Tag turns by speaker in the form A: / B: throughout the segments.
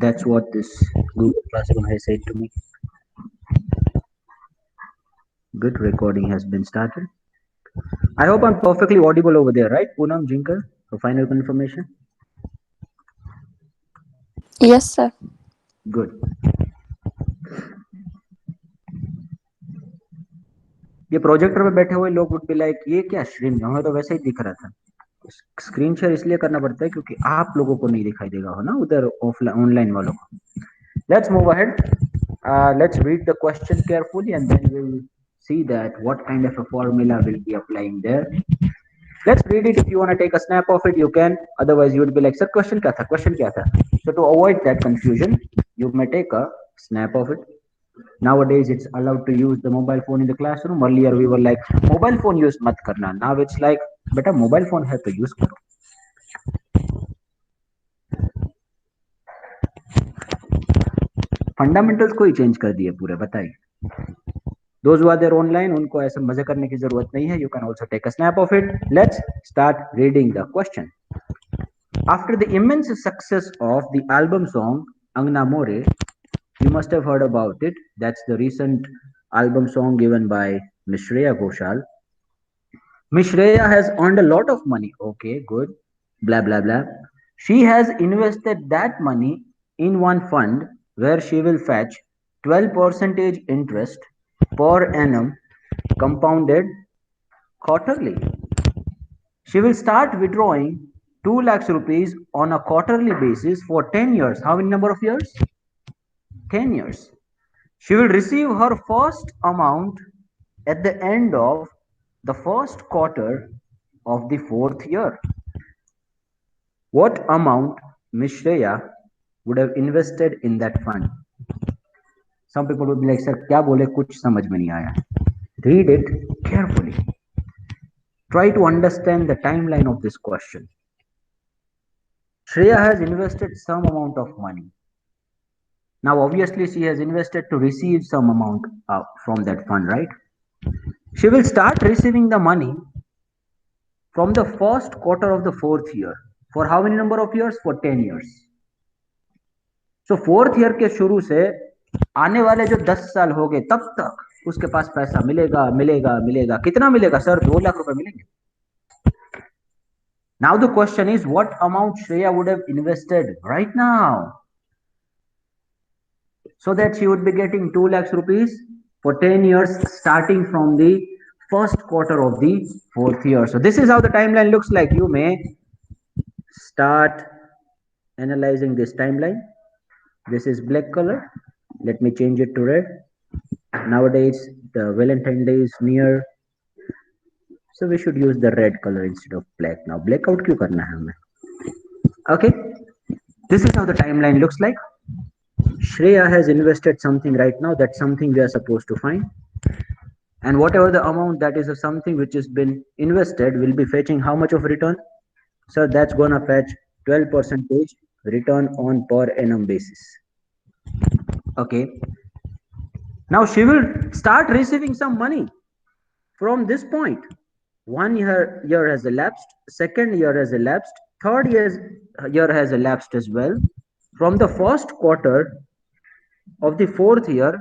A: That's what this Google Classroom has said to me. Good, recording has been started. I hope I'm perfectly audible over there, right? Poonam Jinkar, for final confirmation.
B: Yes, sir.
A: Good. ये projector पे बैठे हुए लोग would be like ये क्या श्रीम, हमें तो वैसे ही दिख रहा था. स्क्रीन शेयर इसलिए करना पड़ता है क्योंकि आप लोगों को नहीं दिखाई देगा, हो ना, उधर ऑफलाइन ऑनलाइन वालों को. Let's move ahead. Let's read the question carefully and then we'll see that what kind of a formula we'll be applying there. Let's read it. If you want to take a snap of it, you can. Otherwise, you would be like, sir, question kya tha? Question kya tha? So to avoid that confusion, you may take a snap of it. Nowadays, it's allowed to use the mobile phone in the classroom. Earlier, we were like, mobile phone use mat karna. Now it's like, beta mobile phone hai to use karo. Fundamentals को ही change कर दिए पूरे, बताइए. Those who are there online, उनको ऐसे मजे करने की जरूरत नहीं है. You can also take a snap of it. Let's start reading the question. After the immense success of the album song Angna More, you must have heard about it. That's the recent album song given by Miss Shreya Ghoshal. Miss Shreya has earned a lot of money. Okay, good. Blah blah blah. She has invested that money in one fund where she will fetch 12% interest per annum compounded quarterly. She will start withdrawing 2 lakhs rupees on a quarterly basis for 10 years. How many number of years? 10 years. She will receive her first amount at the end of the first quarter of the fourth year. What amount Miss Shreya would have invested in that fund? Some people would be like, sir, क्या बोले, कुछ समझ में नहीं आया. Read it carefully. Try to understand the timeline of this question. Shreya has invested some amount of money. Now, obviously, she has invested to receive some amount from that fund, right? She will start receiving the money from the first quarter of the fourth year. For how many number of years? For 10 years. So, fourth year के शुरू से आने वाले जो 10 साल हो गए तब तक उसके पास पैसा मिलेगा मिलेगा मिलेगा. कितना मिलेगा सर? 2 लाख रुपए मिलेंगे. Now the question is, what amount Shreya would have invested right now so that she would be getting 2 lakhs rupees for 10 years starting from the first quarter of the fourth year. So this is how the timeline looks like. You may start analyzing this timeline. This is black color. Let me change it to red. Nowadays the Valentine Day is near, so we should use the red color instead of black. Now blackout क्यों करना है हमें? Okay, this is how the timeline looks like. Shreya has invested something right now. That's something we are supposed to find. And whatever the amount that is of something which has been invested will be fetching how much of return? So that's gonna fetch 12% return on per annum basis. Okay. Now she will start receiving some money from this point. 1 year has elapsed, second year has elapsed, third year has elapsed as well. From the first quarter of the fourth year,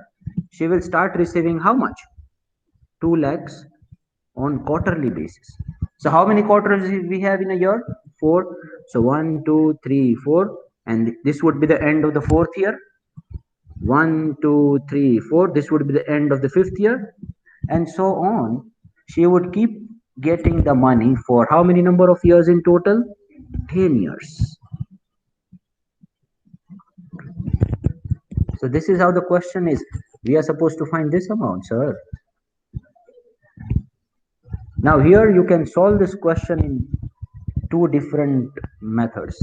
A: she will start receiving how much? 2 lakhs on quarterly basis. So how many quarters we have in a year? 4. So 1, 2, 3, 4, and this would be the end of the fourth year. 1, 2, 3, 4. This would be the end of the fifth year, and so on. She would keep getting the money for how many number of years in total? 10 years. So this is how the question is. We are supposed to find this amount, sir. Now here you can solve this question in two different methods.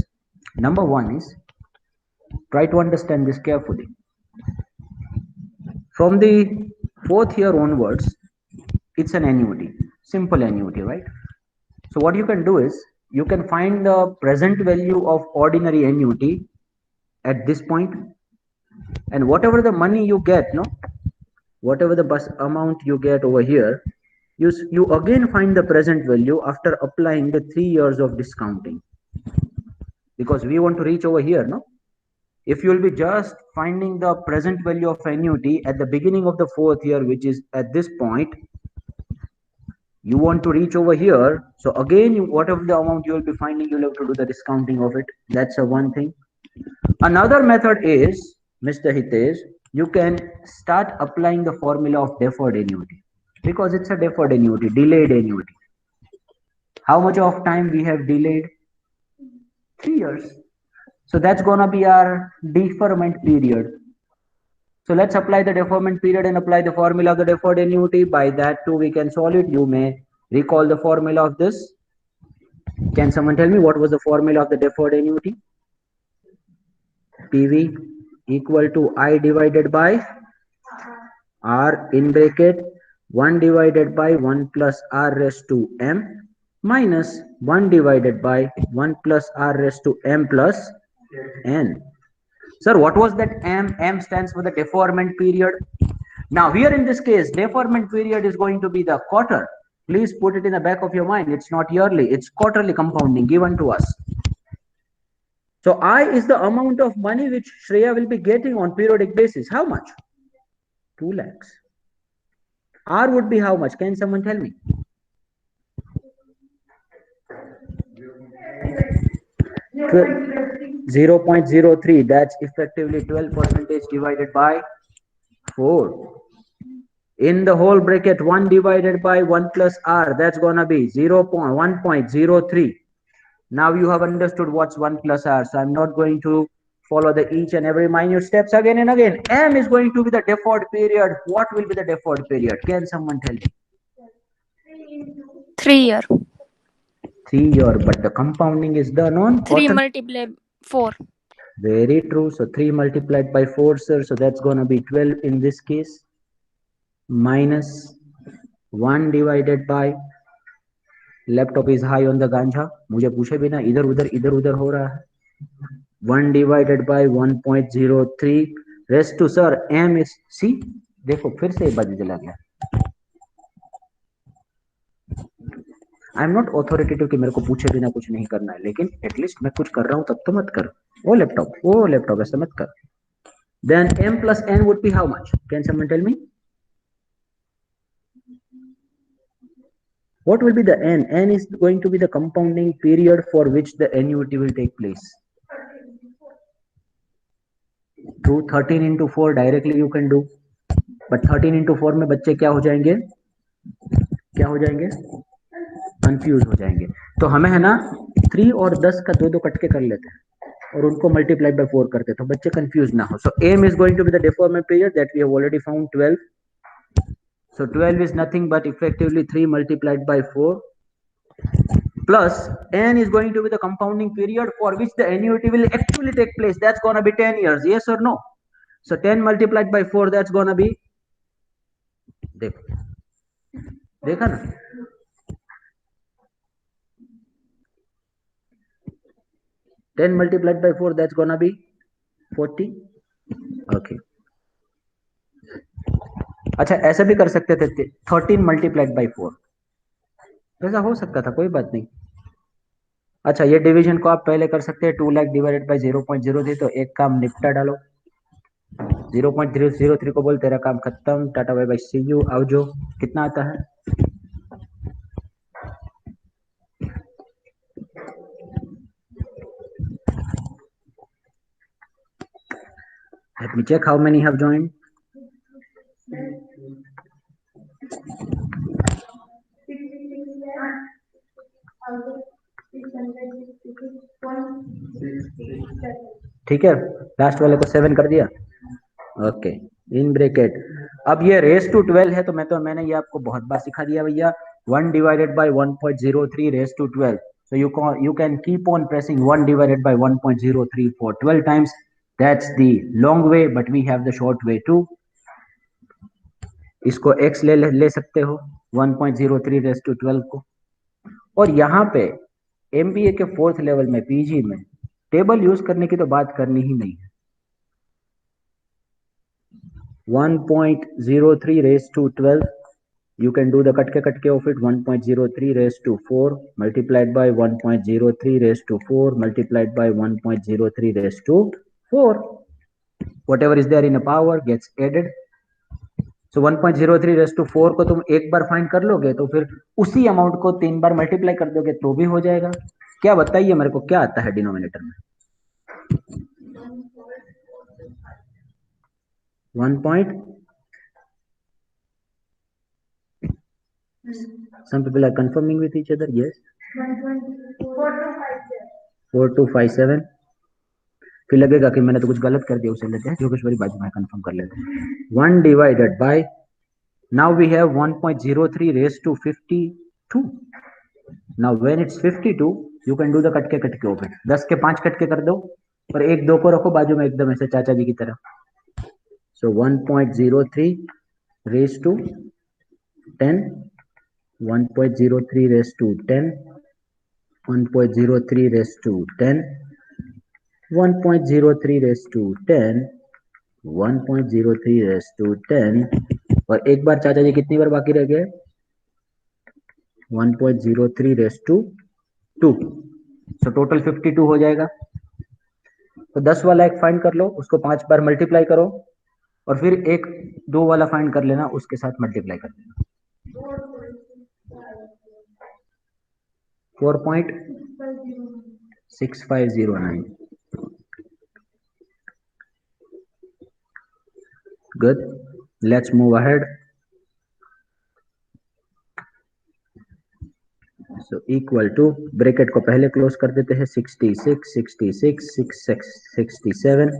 A: Number one is, try to understand this carefully. From the fourth year onwards, it's an annuity, simple annuity, right? So what you can do is, you can find the present value of ordinary annuity at this point, and whatever the money you get, no, whatever the bus amount you get over here, you again find the present value after applying the 3 years of discounting, because we want to reach over here, no? if you will be just finding the present value of annuity at the beginning of the 4th year, which is at this point, you want to reach over here. So again, whatever the amount you will be finding, you'll have to do the discounting of it. That's a one thing. Another method is, Mr. Hitesh, you can start applying the formula of deferred annuity, because it's a deferred annuity, delayed annuity. How much of time we have delayed? 3 years. So that's gonna be our deferment period. So let's apply the deferment period and apply the formula of the deferred annuity. By that too we can solve it. You may recall the formula of this. Can someone tell me what was the formula of the deferred annuity? PV equal to I divided by R in bracket 1 divided by 1 plus R raised to M minus 1 divided by 1 plus R raised to M plus N. Sir, what was that M? M stands for the deferment period. Now here in this case, deferment period is going to be the quarter. Please put it in the back of your mind. It's not yearly, it's quarterly compounding given to us. So I is the amount of money which Shreya will be getting on periodic basis. How much? 2 lakhs. R would be how much? Can someone tell me? 0.03. That's effectively 12% divided by 4. In the whole bracket, 1 divided by 1 plus R, that's gonna be 1.03. Now you have understood what's 1 plus R, so I'm not going to follow the each and every minute steps again and again. M is going to be the deferred period. What will be the deferred period? Can someone tell me?
B: 3 year.
A: 3 year, but the compounding is done on
B: 3 multiplied 4.
A: Very true. So 3 multiplied by 4, sir. So that's gonna be 12 in this case. Minus 1 divided by, laptop is high on the गांजा, मुझे पूछे बिना इधर उधर हो रहा है. 1 divided by 1.03 raised to sir m is c. देखो फिर से बाजू चला गया. आई एम नॉट ऑथोरिटेटिव कि मेरे को पूछे बिना कुछ नहीं करना है, लेकिन एटलीस्ट मैं कुछ कर रहा हूं तब तो मत कर. वो लैपटॉप ऐसा मत कर. Then m plus n would be how much? Can someone tell me? What will be the n? N is going to be the compounding period for which the annuity will take place. True, 13 into 4 directly you can do. But 13 into 4 में बच्चे क्या हो जाएंगे? Confuse हो जाएंगे. तो हमें है ना 3 और 10 का दो कट के कर लेते हैं और उनको मल्टीप्लाई बाय 4 करते हैं, तो बच्चे कंफ्यूज ना हो. सो m is going to be the deferment period that we have already found 12. So 12 is nothing but effectively 3 multiplied by 4 plus n is going to be the compounding period for which the annuity will actually take place. That's gonna be 10 years. Yes or no? So 10 multiplied by 4, that's gonna be, देखा ना, 10 multiplied by 4, that's gonna be 40. Okay. अच्छा ऐसा भी कर सकते थे 13 multiplied by 4, ऐसा हो सकता था, कोई बात नहीं. अच्छा ये डिवीजन को आप पहले कर सकते हैं. 2 लाख डिवाइडेड बाय 0.03. तो एक काम निपटा डालो. 0.003 को बोल तेरा काम खत्म. Tata bye bye see you. आओ जो कितना आता है? Let me check how many have joined. ठीक है, लास्ट वाले को 7 कर दिया. Okay, in bracket. अब ये रेस टू 12 है, तो मैंने ये आपको बहुत बार सिखा दिया भैया. 1 divided by 1.03 raised to 12. So you can keep on pressing 1 divided by 1.03 for 12 times. That's the long way, but we have the short way too. इसको x ले सकते हो 1.03 raised to 12 को. और यहाँ पे MBA के 4th लेवल में PG में टेबल यूज करने की तो बात करनी ही नहीं है. 1.03 raised to 12. You can do the katke of it. 1.03 raised to 4 multiplied by 1.03 raised to 4 multiplied by 1.03 raised to 4. whatever is there in a power gets added. So 1.03 raised to 4 को तुम एक बार फाइंड कर लोगे तो फिर उसी amount को 3 बार multiply कर दोगे तो भी हो जाएगा. क्या बताइए मेरे को क्या आता है डिनोमिनेटर में? 1 point. Some people are confirming with each other. Yes. 4257. फिर लगेगा कि मैंने तो कुछ गलत कर दिया, उसे लेते हैं जोगेश्वरी बाजू में कंफर्म कर लेते हैं. 1 divided by, now we have 1.03 raised to 52. now when it's 52 you can do the कटके कटके of it. 10 के 5 कटके कर दो और एक 2 को रखो बाजू में एकदम ऐसे चाचा जी की तरह. so 1.03 raised to 10, 1.03 raised to 10, 1.03 raised to 10, 1.03 raised to 10, 1.03 raised to 10. और एक बार चाचा जी कितनी बार बाकी रह गए? 1.03 raised to 2. सो टोटल 52 हो जाएगा. तो 10 वाला एक फाइंड कर लो, उसको 5 बार मल्टीप्लाई करो और फिर एक 2 वाला फाइंड कर लेना, उसके साथ मल्टीप्लाई कर लेना. 4.6509. Good. Let's move ahead. So equal to, bracket को पहले क्लोज कर देते हैं, 66, 66, 67.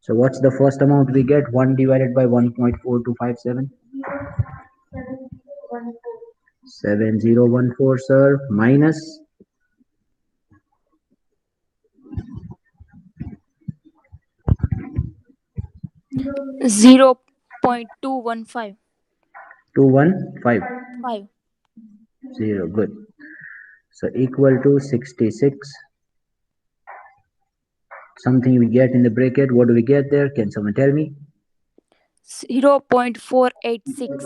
A: So what's the first amount we get? 1 divided by 1.4257. 7014, sir, minus
B: 0.215.
A: 215.
B: 5.
A: 0. Good. So equal to 66. Something we get in the bracket. What do we get there? Can someone tell me?
B: 0.486.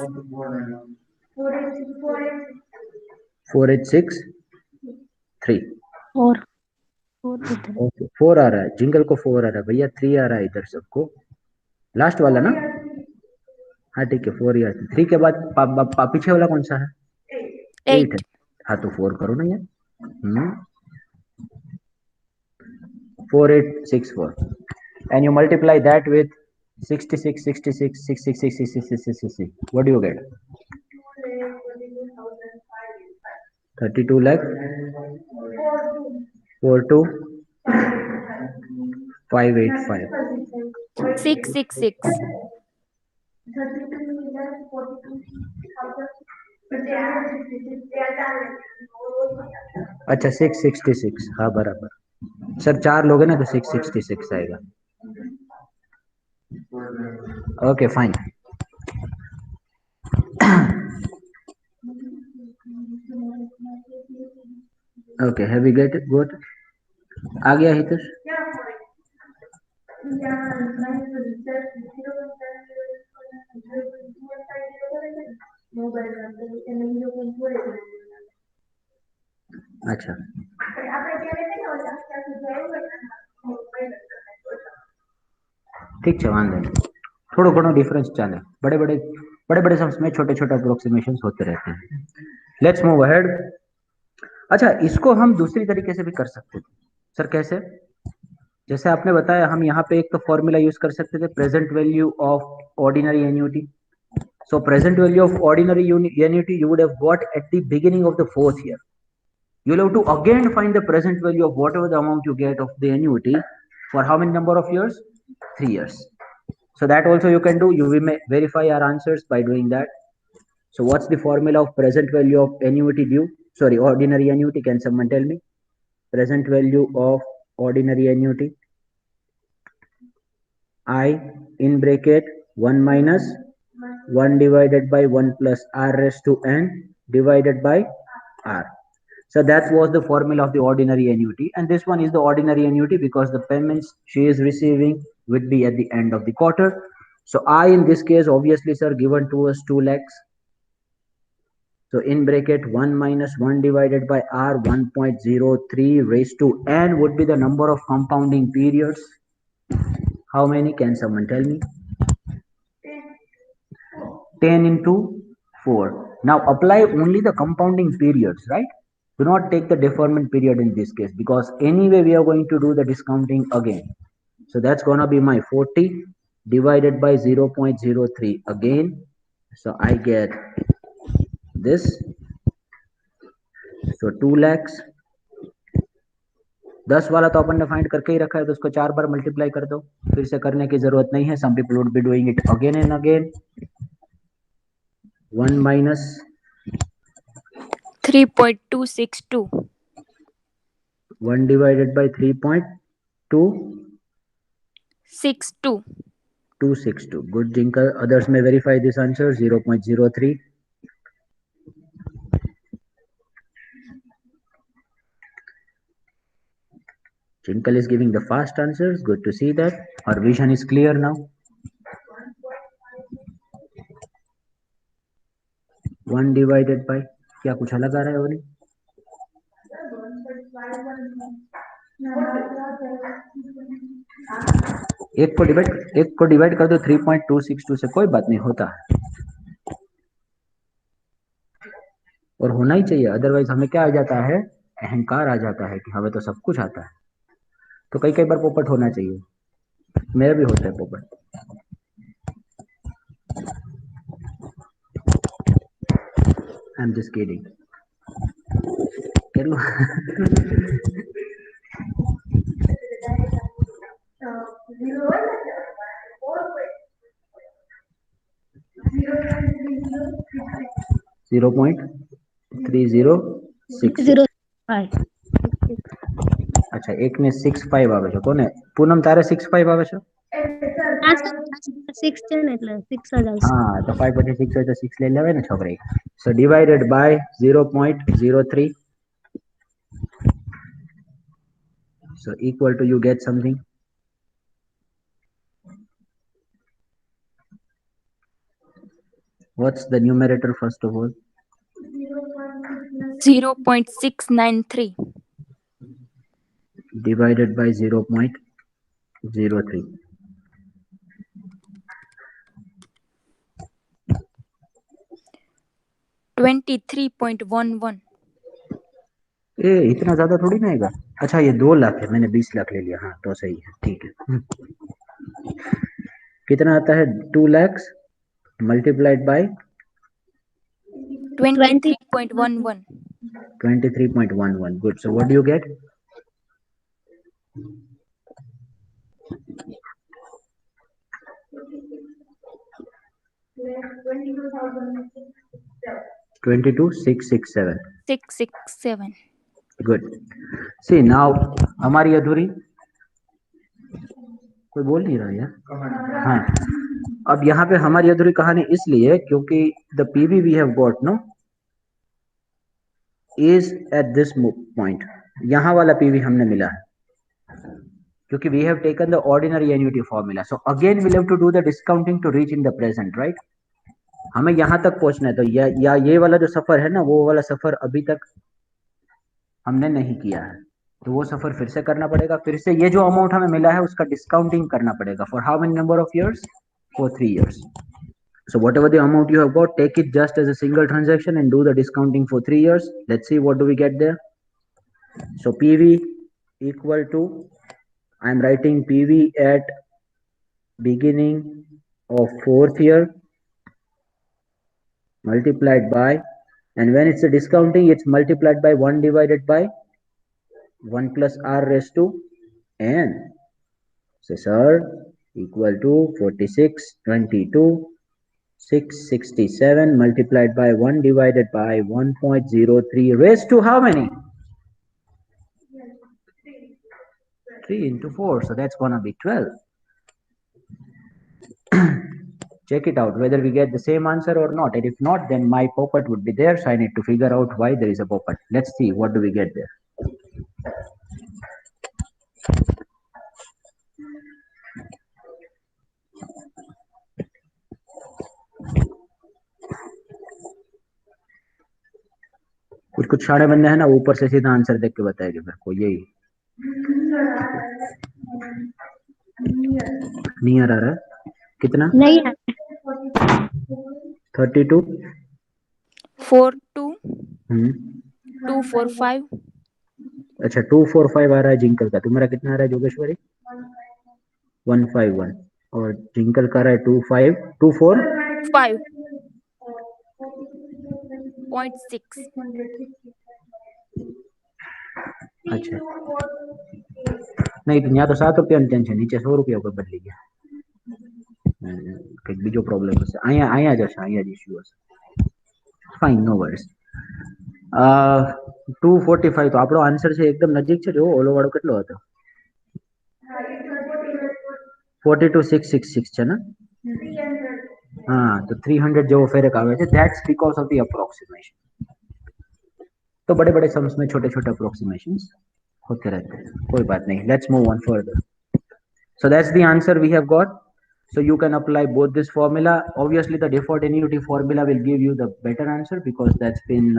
A: 486 3.
B: 4.
A: Okay 4 आ रहा है, jingle को 4 आ रहा है भैया, 3 आ रहा है इधर सबको. लास्ट वाला ना? हाँ ठीक है, 4 या 3 के बाद पीछे वाला कौन सा है? 8 है. हाँ तो 4 करो ना यार. 4864 and you multiply that with 66, 66, 66, 66, 66. What do you get? 32 lakh 42 585.
B: 666.
A: अच्छा 666. हाँ बराबर सर, 4 लोग हैं ना तो 666 आएगा. Okay fine. Okay have we get it? Good. आ गया हितेश? अच्छा ठीक है, वांधो नहीं. थोड़ा घणो डिफरेंस चाले, बड़े बड़े सम्स में छोटे छोटे अप्रोक्सीमेशन होते रहते हैं. Let's move ahead. अच्छा, इसको हम दूसरी तरीके से भी कर सकते थे. सर कैसे? जैसे आपने बताया, हम यहाँ पे एक तो फॉर्मूला यूज कर सकते थे, present value of ordinary annuity. So present value of ordinary annuity you would have got at the beginning of the 4th year. You will have to again find the present value of whatever the amount you get of the annuity for how many number of years? 3 years. So that also you can do. You will verify our answers by doing that. So what's the formula of present value of annuity due? Sorry, ordinary annuity. Can someone tell me? Present value of ordinary annuity. I in bracket 1 minus 1 divided by 1 plus r raised to n divided by r. So that was the formula of the ordinary annuity, and this one is the ordinary annuity because the payments she is receiving would be at the end of the quarter. So I in this case obviously sir given to us 2 lakhs. So in bracket 1 minus 1 divided by r, 1.03 raised to n would be the number of compounding periods. How many? Can someone tell me? 10 into 4. Now apply only the compounding periods, right? Do not take the deferment period in this case, because anyway we are going to do the discounting again. So that's gonna be my 40 divided by 0.03 again. So I get this. So 2 lakhs. 10 वाला तो अपन ने find करके ही रखा है, तो उसको 4 बार multiply कर दो, फिर से करने की जरूरत नहीं है. Some people would be doing it again and again. 1 minus
B: 3.262.
A: 1 divided by 3.2
B: 62.
A: 262. Good, Jinkle. Others may verify this answer. 0.03. Jinkle is giving the fast answers. Good to see that. Our vision is clear now. 1 divided by, क्या कुछ अलग आ रहा है? वाली एक को divide कर दो 3.262 से, कोई बात नहीं, होता है और होना ही चाहिए. अदरवाइज हमें क्या आ जाता है? अहंकार आ जाता है कि हमें तो सब कुछ आता है. तो कई बार पोपट होना चाहिए. मेरा भी होता है पोपट. I'm just kidding. Can 0.3066. अच्छा, एक ने 65 આવે છે. કોને? પૂનમ, તારે 65 આવે છે? હા, તો 5 પછી 6 હોય તો 6 લઈ લેવાય ને છોકરી. So divided by 0.03. So equal to, you get something. What's the numerator first of all?
B: 0.693.
A: Divided by 0.03.
B: 23.11.
A: ए इतना ज्यादा थोड़ी ना आएगा. अच्छा, ये 2 लाख है, मैंने 20 लाख ले लिया. हाँ तो सही है, ठीक है. कितना आता है? 2 lakhs multiplied by
B: 23.11.
A: 23.11. Good. So what do you get? 22,667.
B: 667.
A: Good. See now, हमारी अधूरी, कोई बोल नहीं रहा यार. हाँ, अब यहाँ पे हमारी अधूरी कहानी इसलिए क्योंकि the PV we have got no is at this point. यहाँ वाला PV हमने मिला है क्योंकि we have taken the ordinary annuity formula. So again we'll have to do the discounting to reach in the present, right? हमें यहाँ तक पहुंचना है, तो या ये वाला जो सफर है ना, वो वाला सफर अभी तक हमने नहीं किया है, तो वो सफर फिर से करना पड़ेगा. फिर से ये जो अमाउंट हमें मिला है उसका डिस्काउंटिंग करना पड़ेगा. For how many number of years? For 3 years. So whatever the amount you have got, take it just as a single transaction and do the discounting for 3 years. Let's see what do we get there. So PV equal to, I am writing PV at beginning of 4th year multiplied by, and when it's a discounting, it's multiplied by 1 divided by 1 plus r raised to n. So sir, equal to 4622,667 multiplied by 1 divided by 1.03 raised to how many? 3 into 4. So that's gonna be 12. Check it out whether we get the same answer or not, and if not, then my poppet would be there, so I need to figure out why there is a poppet. Let's see what do we get there. कुछ शाणे बंदे हैं ना, ऊपर से सीधा answer देख के बताएंगे मेरे को. यही नियर आ रहा है कितना?
C: नहीं है
A: 32।
B: 42
A: हम्म
B: 245
A: अच्छा 245 आ रहा है जिंकल का। तुम्हारा कितना आ रहा है जोगेश्वरी? 151। और जिंकल का आ रहा है 2524।
B: 5.6
A: अच्छा नहीं तो यहाँ तो 7 रुपया टेंशन नीचे 100 रुपया ऊपर बदली गया કંઈક બીજો પ્રોબ્લેમ હશે અહીંયા જ હશે અહીંયા જ ઇશ્યુ હશે ફાઇન નો વર્સ 245 તો આપણો આન્સર છે એકદમ નજીક છે જો ઓલો વાળો કેટલો હતો 42666 છે ને हाँ तो 300 જેવો ફેરક આવે છે that's because of the approximation तो बड़े बड़े सम्स में छोटे छोटे अप्रोक्सीमेशंस होते रहते हैं कोई बात नहीं let's move on further so that's the answer we have got so you can apply both this formula obviously the deferred annuity formula will give you the better answer because that's been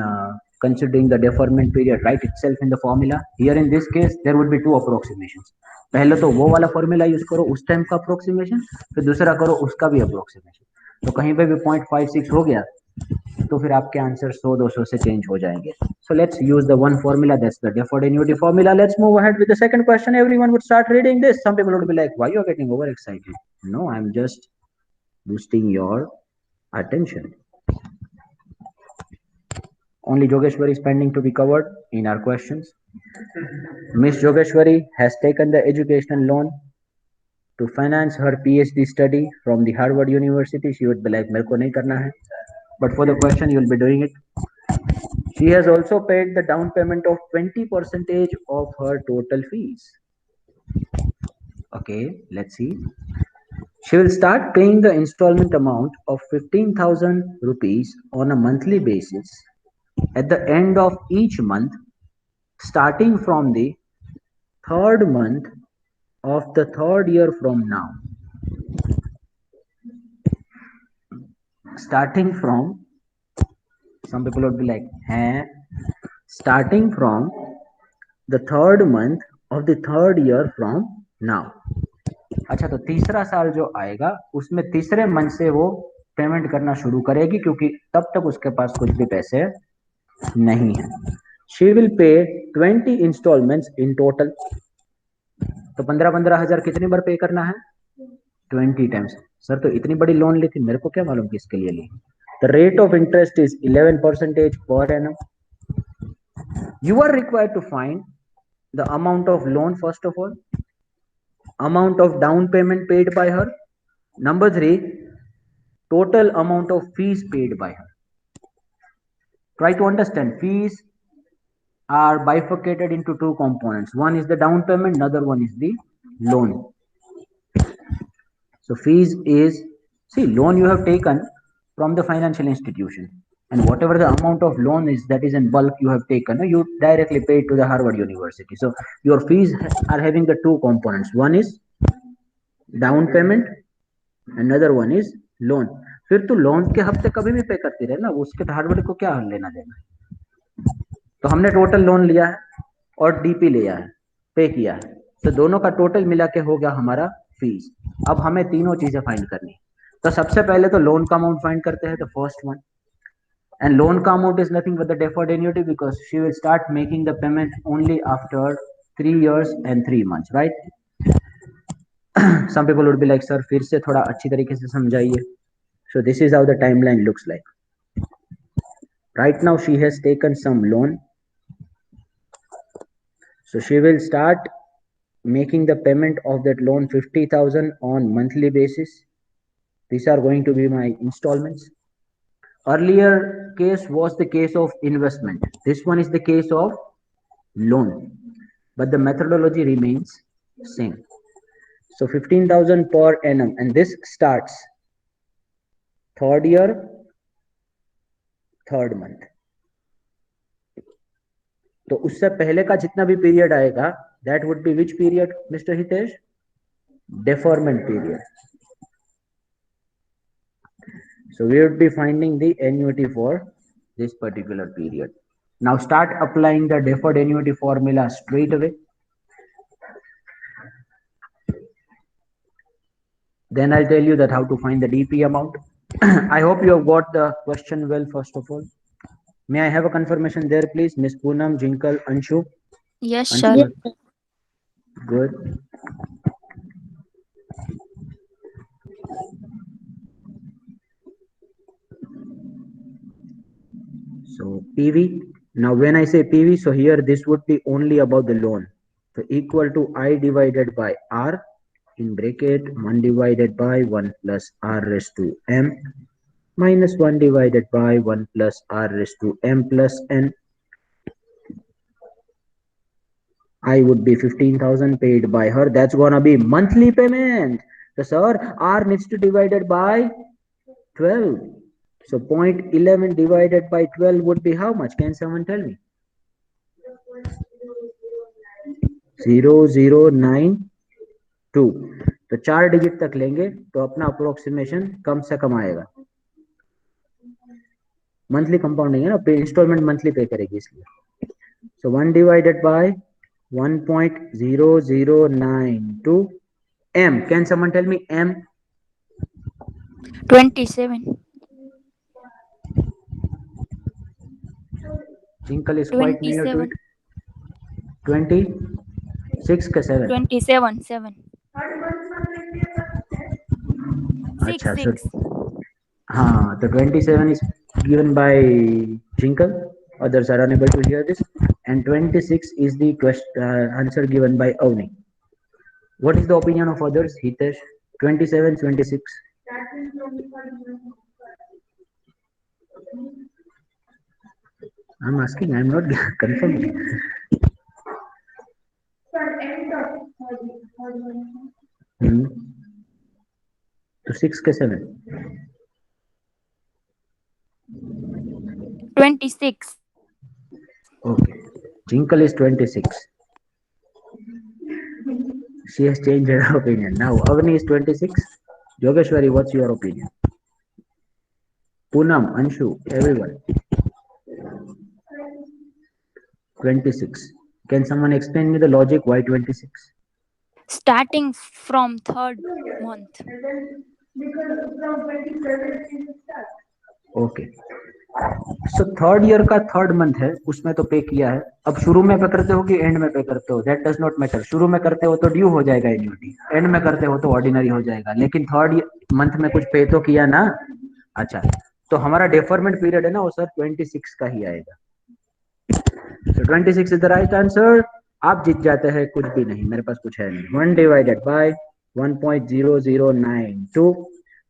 A: considering the deferment period right itself in the formula here in this case there would be two approximations पहले तो वो वाला formula use करो उस time का approximation फिर दूसरा करो उसका भी अप्रोक्सीमेशन तो कहीं पे भी 0.56 हो गया तो फिर आपके आंसर 100-200 से चेंज हो जाएंगे so let's use the one formula that's the deferred annuity formula let's move ahead with the second question everyone would start reading this some people would be like why you are getting overexcited no I'm just boosting your attention only Jogeshwari is pending to be covered in our questions Miss Jogeshwari has taken the educational loan to finance her PhD study from the Harvard University she would be like मेरे को नहीं करना है but for the question you'll be doing it she has also paid the down payment of 20% of her total fees okay let's see she will start paying the installment amount of 15,000 rupees on a monthly basis at the end of each month starting from the third month of the third year from now starting from some people would be like hey starting from the third month of the third year from now अच्छा तो तीसरा साल जो आएगा उसमें तीसरे month से वो पेमेंट करना शुरू करेगी क्योंकि तब तक उसके पास कुछ भी पैसे नहीं है she will pay 20 installments in total तो 15,000 कितनी बार पे करना है 20 टाइम्स सर तो इतनी बड़ी लोन ली थी मेरे को क्या मालूम किसके लिए ली the rate of interest is 11% पर annum you are required to find the amount of loan first of all amount of down payment paid by her number 3 total amount of fees paid by her try to understand fees are bifurcated into two components one is the down payment another one is the loan so fees is see loan you have taken from the financial institution and whatever the amount of loan is that is in bulk you have taken you directly pay to the Harvard University so your fees are having the two components one is down payment another one is loan फिर तो loan के हफ्ते कभी भी पे करती रहे ना उसके हार्डवेयर को क्या लेना देना तो हमने टोटल लोन लिया है और डीपी लिया है पे किया है तो दोनों का टोटल मिला के हो गया हमारा फीस अब हमें तीनों चीजें फाइंड करनी तो सबसे पहले तो लोन का अमाउंट फाइंड करते हैं तो फर्स्ट वन and loan का amount is nothing but the deferred annuity because she will start making the payment only after 3 years and 3 months right some people would be like sir फिर से थोड़ा अच्छी तरीके से समझाइए so this is how the timeline looks like right now she has taken some loan so she will start making the payment of that loan 50,000 on monthly basis these are going to be my installments earlier case was the case of investment this one is the case of loan but the methodology remains same so 15,000 per annum and this starts third year third month तो उससे पहले का जितना भी period आएगा that would be which period Mr. Hitesh deferment period so we would be finding the annuity for this particular period now start applying the deferred annuity formula straight away Then I'll tell you that how to find the DP amount. I hope you have got the question well, first of all. May I have a confirmation there, please? Miss Poonam, Jinkal, Anshu?
B: Yes, sir.
A: Anshu, good. So PV. Now when I say PV, so here this would be only about the loan. So equal to I divided by R in bracket 1 divided by 1 plus R raised to M minus 1 divided by 1 plus R raised to M plus N. I would be 15,000 paid by her. That's gonna be monthly payment. So sir, R needs to divided by 12. So 0.11 divided by 12 would be how much? Can someone tell me? 0092. तो 4 digit तक लेंगे तो अपना approximation कम से कम आएगा. Monthly compounding है ना, पे इंस्टॉलमेंट मंथली पे करेगी इसलिए. सो 1 divided by 1.0092 m. Can someone tell me m?
B: 27.
A: Jinkle is quite near to it. 26 का 7.
B: 27. 7.
A: अच्छा,
B: 6.
A: so
B: 6.
A: हाँ, तो 27 is given by Jinkle. Others are unable to hear this. And 26 is the answer given by Avni. What is the opinion of others? Hitesh, 27, 26. I'm asking, I'm not confirming. तो 6 के 7.
B: 26.
A: Okay. Jinkle is 26. She has changed her opinion. Now, Avni is 26. Yogeshwari, what's your opinion? Poonam, Anshu, everyone. 26. Can someone explain me the logic why 26?
B: Starting from third month.
A: Okay. So third year का third month है, उसमें तो पे किया है. अब शुरू में पे करते हो कि एंड में पे करते हो, दैट डज नॉट मैटर. शुरू में करते हो तो ड्यू हो जाएगा एन्युटी, एंड में करते हो तो ऑर्डिनरी हो जाएगा. लेकिन थर्ड मंथ में कुछ पे तो किया ना. अच्छा, तो हमारा डेफरमेंट पीरियड है ना, वो सर 26 का ही आएगा. So 26 is the right answer. आप जीत जाते हैं कुछ भी नहीं, मेरे पास कुछ है नहीं. 1 divided by 1.0092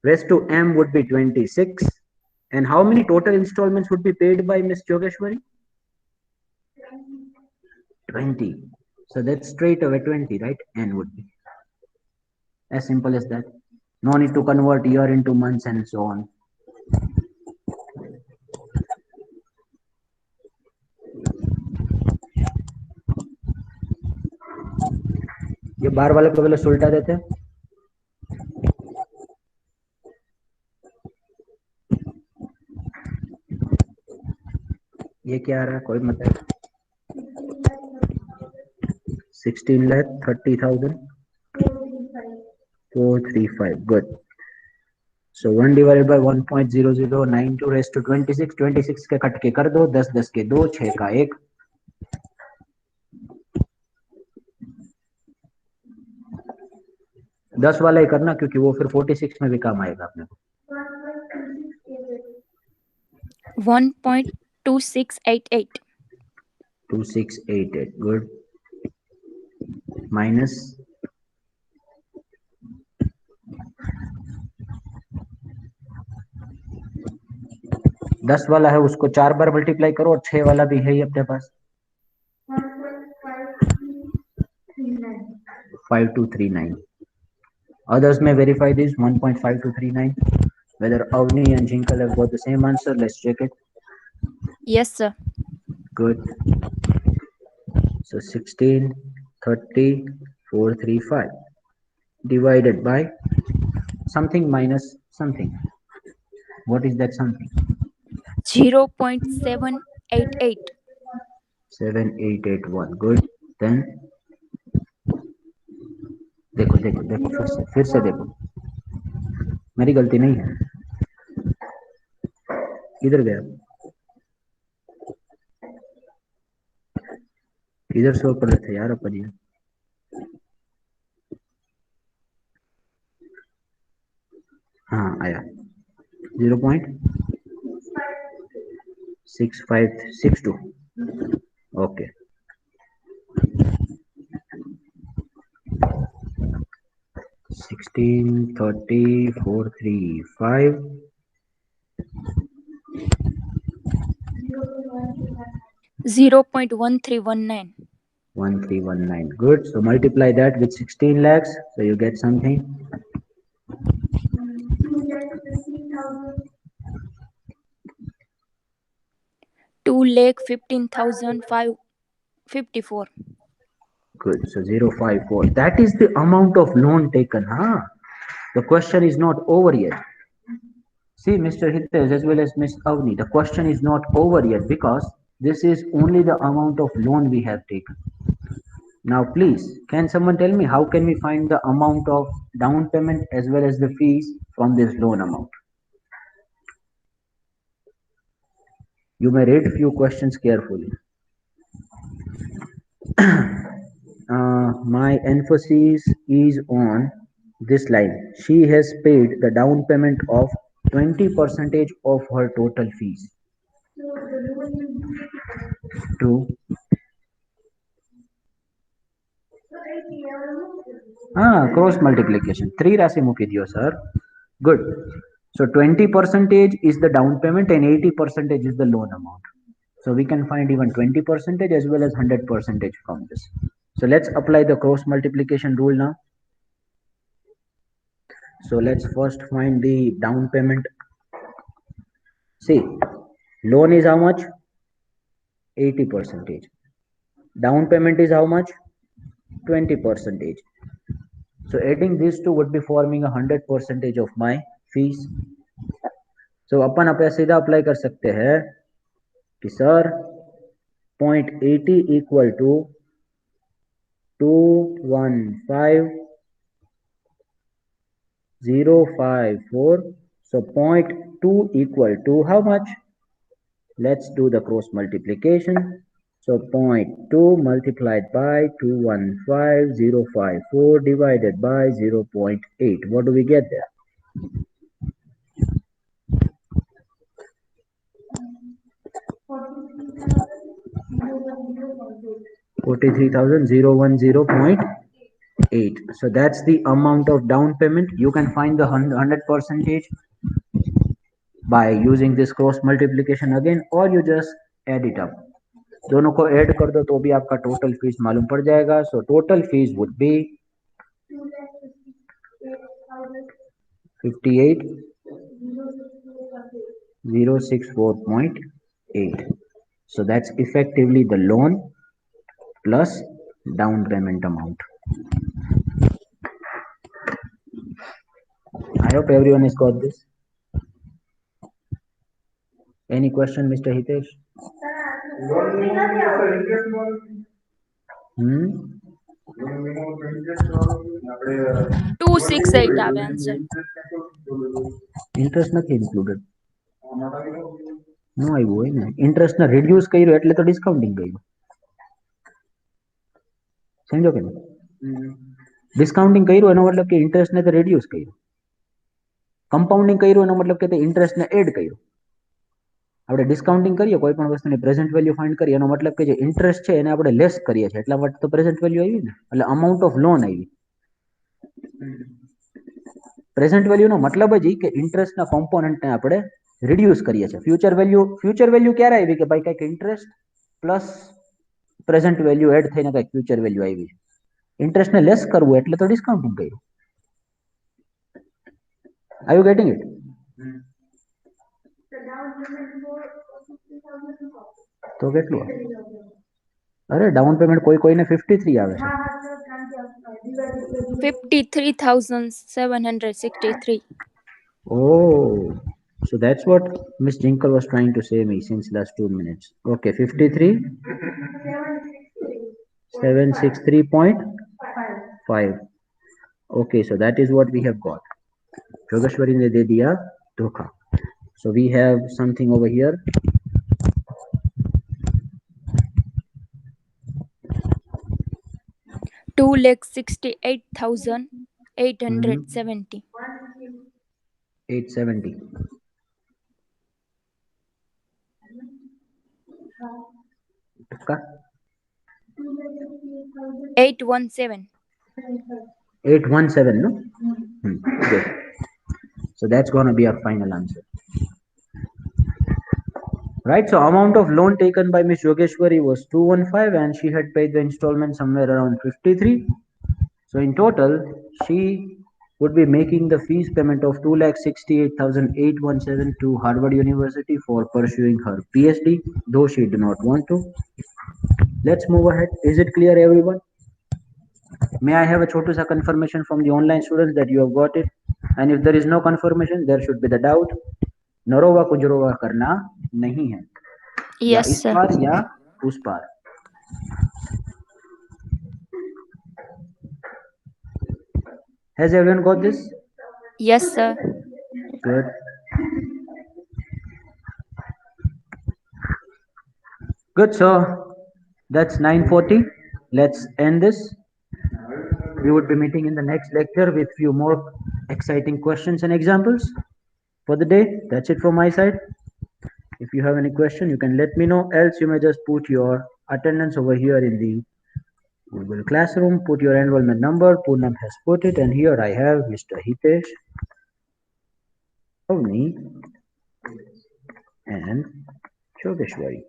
A: raised to m would be 26. And how many total installments would be paid by Miss Yogeshwari? 20. So that's straight away 20, right? N would be. As simple as that. No need to convert year into months and so on. ये बार वाले को पहले सुलटा देते हैं. ये क्या आ रहा है, कोई मतलब 16,30,000 435. Good. So 1 divided by 1.0092 raised to 26. 26 के कट के कर दो, 10 10 के 2, 6 का 1. 10 वाला ही करना क्योंकि वो फिर 46 में भी काम आएगा अपने को.
B: 1.2688.
A: 2688. Good. Minus 10 वाला है, उसको 4 बार मल्टीप्लाई करो, और 6 वाला भी है ही अपने पास. 5239. Others may verify this. 1.5239. Whether Avni and Jinkal have got the same answer, let's check it.
B: Yes, sir.
A: Good. So 16, 30, 435 divided by something minus something. What is that something?
B: 0.788.
A: 7881. Good. Then देखो देखो देखो, फिर से देखो. मेरी गलती नहीं है। किधर गया, किधर शो कर रहे थे यार अपन ये? हाँ आया 0.6562। Okay 163435
B: 0.1319.
A: 1319. Good. So multiply that with 16 lakhs. So you get something.
B: 2,15,554.
A: Good. So 054. That is the amount of loan taken. Huh? The question is not over yet. See, Mr. Hitesh as well as Miss Avni, the question is not over yet because this is only the amount of loan we have taken. Now, please, can someone tell me how can we find the amount of down payment as well as the fees from this loan amount? You may read few questions carefully. My emphasis is on this line. She has paid the down payment of 20% of her total fees. True. Cross multiplication. 3 राशि मुकी दियो sir. Good. So 20 percentage is the down payment and 80 percentage is the loan amount. So we can find even 20 percentage as well as 100 percentage from this. So let's apply the cross multiplication rule now. So let's first find the down payment. See, loan is how much? 80 percentage. Down payment is how much? 20 percentage. So adding these two would be forming 100 percentage of my fees. So अपन अपने सीधा apply कर सकते हैं कि sir 0.80 equal to 215,054. So 0.2 equal to how much? Let's do the cross multiplication. So 0.2 multiplied by 215,054 divided by 0.8. What do we get there? 43,010.8. So that's the amount of down payment. You can find the 100 percentage by using this cross multiplication again, or you just add it up. दोनों को add कर दो तो भी आपका total fees मालूम पड़ जाएगा. So total fees would be 58,064.8. So that's effectively the loan plus down payment amount. I hope everyone has got this. Any question, Mr. Hitesh? Hmm?
B: 268 આવે આન્સર.
A: ઇન્ટરેસ્ટ નથી ઇન્ક્લુડેડ. નો આવ્યું હોય ને. ઇન્ટરેસ્ટ ને reduce કર્યું એટલે તો ડિસ્કાઉન્ટિંગ કર્યું. સમજો કે નહીં? ડિસ્કાઉન્ટિંગ કર્યું એનો મતલબ કે ઇન્ટરેસ્ટ ને તો રિડ્યુસ કર્યું. કમ્પાઉન્ડિંગ કર્યું એનો મતલબ કે તે ઇન્ટરેસ્ટ ને એડ કર્યું. આપણે ડિસ્કાઉન્ટિંગ કરીએ કોઈ પણ વસ્તુની પ્રેઝન્ટ વેલ્યુ ફાઇન્ડ કરીએ એનો મતલબ કે જે ઇન્ટરેસ્ટ છે એને આપણે લેસ કરીએ છીએ એટલા માટે તો પ્રેઝન્ટ વેલ્યુ આવી ને, એટલે અમાઉન્ટ ઓફ લોન આવી. પ્રેઝન્ટ વેલ્યુનો મતલબ જ કે ઇન્ટરેસ્ટના કોમ્પોનન્ટને આપણે રિડ્યુસ કરીએ છીએ. ફ્યુચર વેલ્યુ ક્યારે આવી કે ભાઈ કંઈક interest plus present value add થઈને કંઈક ફ્યુચર વેલ્યુ આવી. ઇન્ટરેસ્ટને લેસ કરવું એટલે તો ડિસ્કાઉન્ટિંગ કર્યું. Are you getting it? તો કેટલું? અરે ડાઉન પેમેન્ટ કોઈ કોઈને 53 આવે છે.
B: 53,763.
A: Oh, so that's what Miss Jinkle was trying to say me since last 2 minutes. Okay, 53 763.5. Okay, so that is what we have got. Jogeshwari ने दे दिया धोखा. So we have something over here.
B: 2,68,870.
A: 870. तुक्का
B: 817.
A: 817, no? Good. So that's gonna be our final answer. Right, so amount of loan taken by Miss Yogeshwari was 215 and she had paid the installment somewhere around 53. So in total, she would be making the fees payment of 2,68,817 to Harvard University for pursuing her PhD, though she did not want to. Let's move ahead. Is it clear, everyone? May I have a chotu sa confirmation from the online students that you have got it? And if there is no confirmation, there should be the doubt. नरोवा कुजरोवा करना नहीं है, या
B: Yes,
A: इस
B: sir.
A: पार या उस पार. Has everyone got this?
B: Yes, sir.
A: Good. Good, so that's 9:40. Let's end this. We would be meeting in the next lecture with few more exciting questions and examples for the day. That's it from my side. If you have any question, you can let me know. Else, you may just put your attendance over here in the Google Classroom. Put your enrollment number. Poonam has put it, and here I have Mr. Hitesh, Avni, and Yogeshwari.